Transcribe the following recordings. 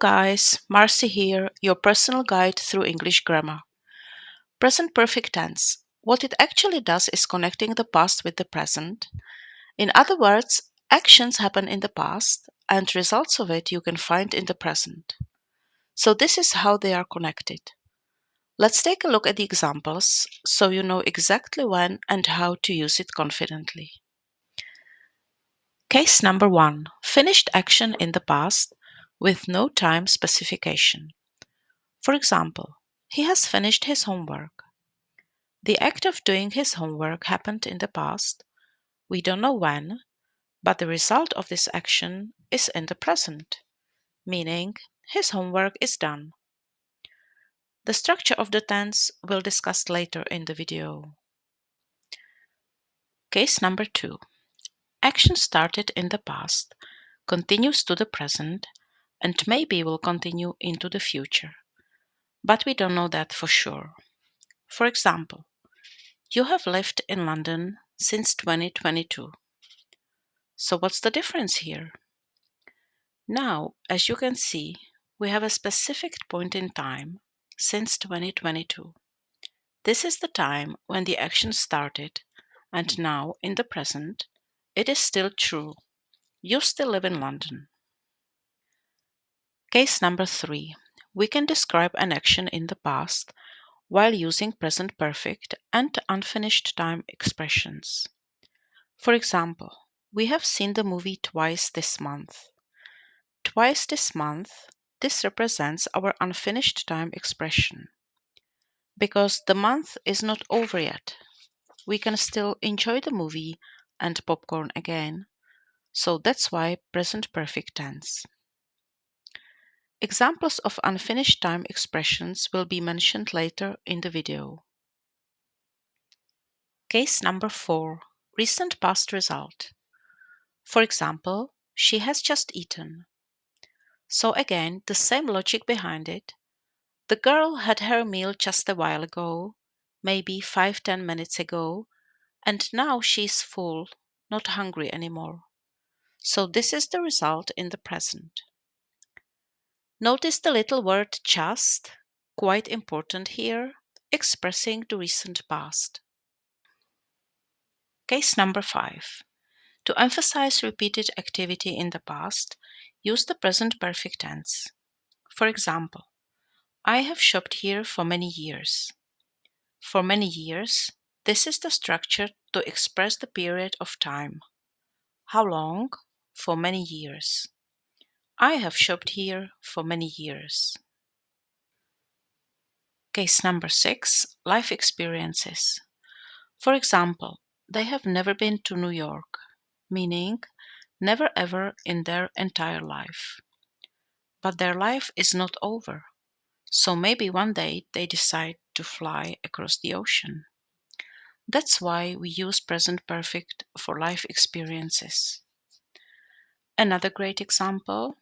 guys, Marcy here, your personal guide through English grammar. Present perfect tense. What it actually does is connecting the past with the present. In other words, actions happen in the past and results of it you can find in the present. So this is how they are connected. Let's take a look at the examples so you know exactly when and how to use it confidently. Case number 1. Finished action in the past with no time specification. For example, he has finished his homework. The act of doing his homework happened in the past. We don't know when, but the result of this action is in the present, meaning his homework is done. The structure of the tense we'll discuss later in the video. Case number 2. Action started in the past, continues to the present, and maybe will continue into the future. But we don't know that for sure. For example, you have lived in London since 2022. So what's the difference here? Now, as you can see, we have a specific point in time since 2022. This is the time when the action started, and now, in the present, it is still true. You still live in London. Case number 3. We can describe an action in the past while using present perfect and unfinished time expressions. For example, we have seen the movie twice this month. Twice this month, this represents our unfinished time expression. Because the month is not over yet, we can still enjoy the movie and popcorn again. So that's why present perfect tense. Examples of unfinished time expressions will be mentioned later in the video. Case number 4. Recent past result. For example, she has just eaten. So again, the same logic behind it. The girl had her meal just a while ago, maybe 5-10 minutes ago, and now she's full, not hungry anymore. So this is the result in the present. Notice the little word just, quite important here, expressing the recent past. Case number 5. To emphasize repeated activity in the past, use the present perfect tense. For example, I have shopped here for many years. For many years, this is the structure to express the period of time. How long? For many years. I have shopped here for many years. Case number 6. Life experiences. For example, they have never been to New York, meaning never ever in their entire life. But their life is not over, so maybe one day they decide to fly across the ocean. That's why we use present perfect for life experiences. Another great example,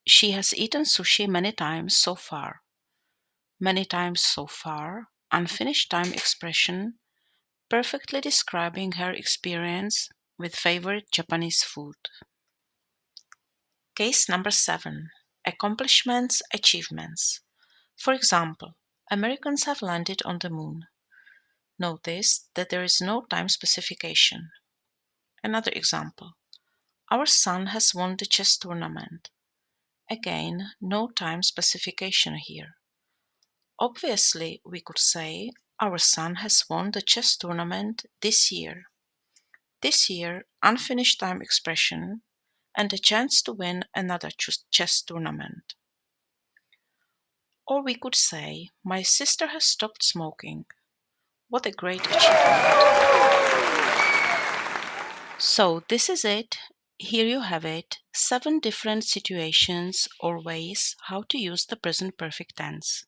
she has eaten sushi many times so far. Many times so far, unfinished time expression, perfectly describing her experience with favorite Japanese food. Case number 7. Accomplishments, achievements. For example, Americans have landed on the moon. Notice that there is no time specification. Another example. Our son has won the chess tournament. Again, no time specification here. Obviously, we could say our son has won the chess tournament this year. This year, unfinished time expression, and a chance to win another chess tournament. Or we could say, my sister has stopped smoking. What a great achievement! So, this is it. Here you have it 7 different situations or ways how to use the present perfect tense.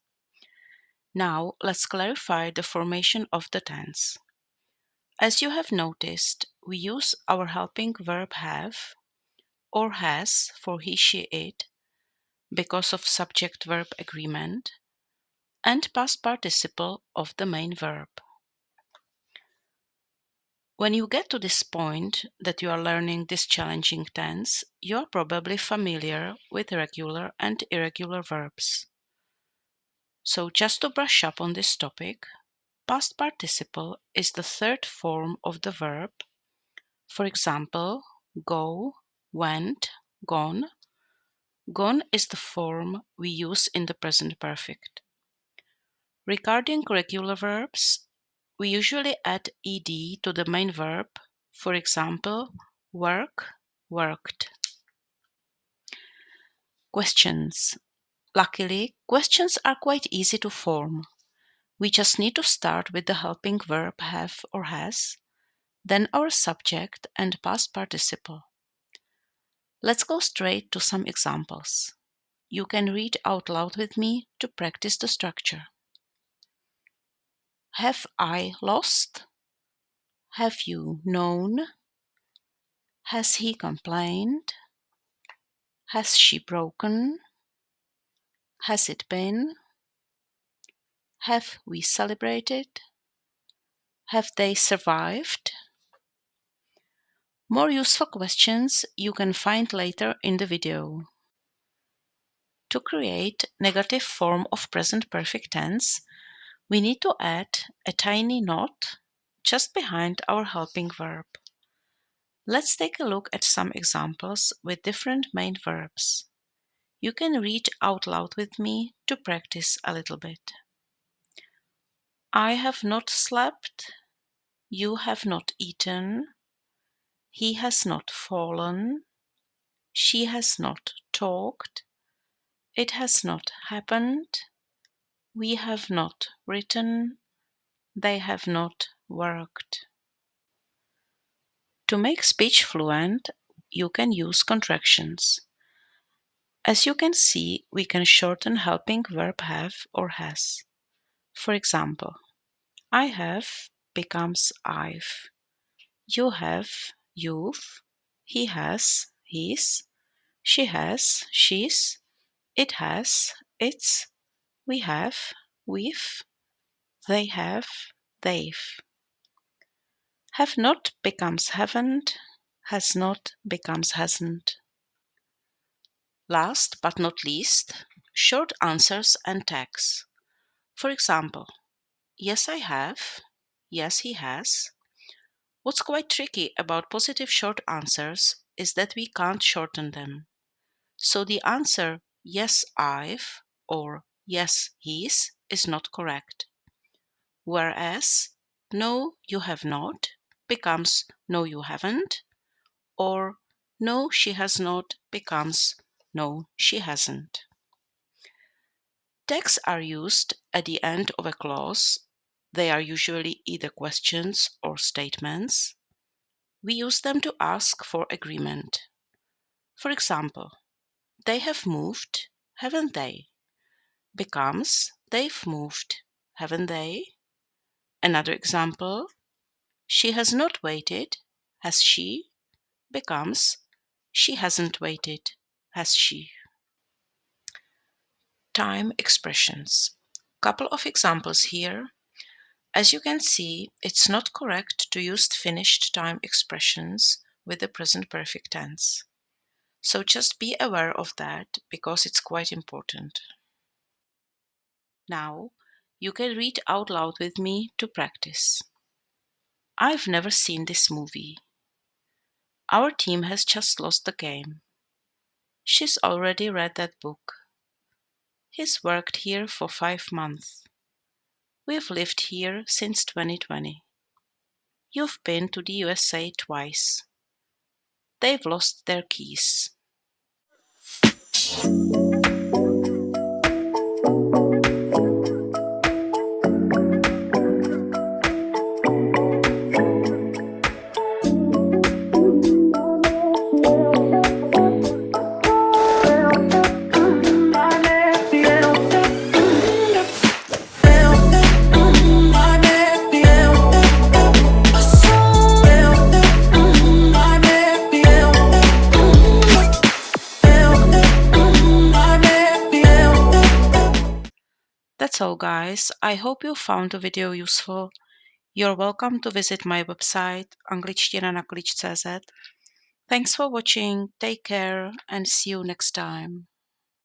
Now, let's clarify the formation of the tense. As you have noticed, we use our helping verb have or has for he, she, it because of subject verb agreement and past participle of the main verb. When you get to this point that you are learning this challenging tense, you are probably familiar with regular and irregular verbs. So just to brush up on this topic, past participle is the third form of the verb. For example, go, went, gone. Gone is the form we use in the present perfect. Regarding regular verbs, we usually add ed to the main verb. For example, work, worked. Questions. Luckily, questions are quite easy to form. We just need to start with the helping verb have or has, then our subject and past participle. Let's go straight to some examples. You can read out loud with me to practice the structure. Have I lost? Have you known? Has he complained? Has she broken? Has it been? Have we celebrated? Have they survived? More useful questions you can find later in the video. To create negative form of present perfect tense, we need to add a tiny not just behind our helping verb. Let's take a look at some examples with different main verbs. You can read out loud with me to practice a little bit. I have not slept. You have not eaten. He has not fallen. She has not talked. It has not happened. We have not written. They have not worked. To make speech fluent, you can use contractions. As you can see, we can shorten helping verb have or has. For example, I have becomes I've. You have, you've. He has, his. She has, she's. It has, its. We have, we've. They have, they've. Have not becomes haven't. Has not becomes hasn't. Last but not least, short answers and tags. For example, yes, I have. Yes, he has. What's quite tricky about positive short answers is that we can't shorten them. So the answer, yes, I've, or yes, he's, is not correct. Whereas, no, you have not, becomes no, you haven't, or no, she has not, becomes no, she hasn't. Tags are used at the end of a clause. They are usually either questions or statements. We use them to ask for agreement. For example, they have moved, haven't they? Becomes they've moved, haven't they? Another example, she has not waited, has she? Becomes she hasn't waited, has she? Time expressions. Couple of examples here. As you can see, it's not correct to use finished time expressions with the present perfect tense. So just be aware of that because it's quite important. Now, you can read out loud with me to practice. I've never seen this movie. Our team has just lost the game. She's already read that book. He's worked here for 5 months. We've lived here since 2020. You've been to the USA twice. They've lost their keys. That's all, guys. I hope you found the video useful. You're welcome to visit my website angličtina na klíč.cz. Thanks for watching, take care, and see you next time.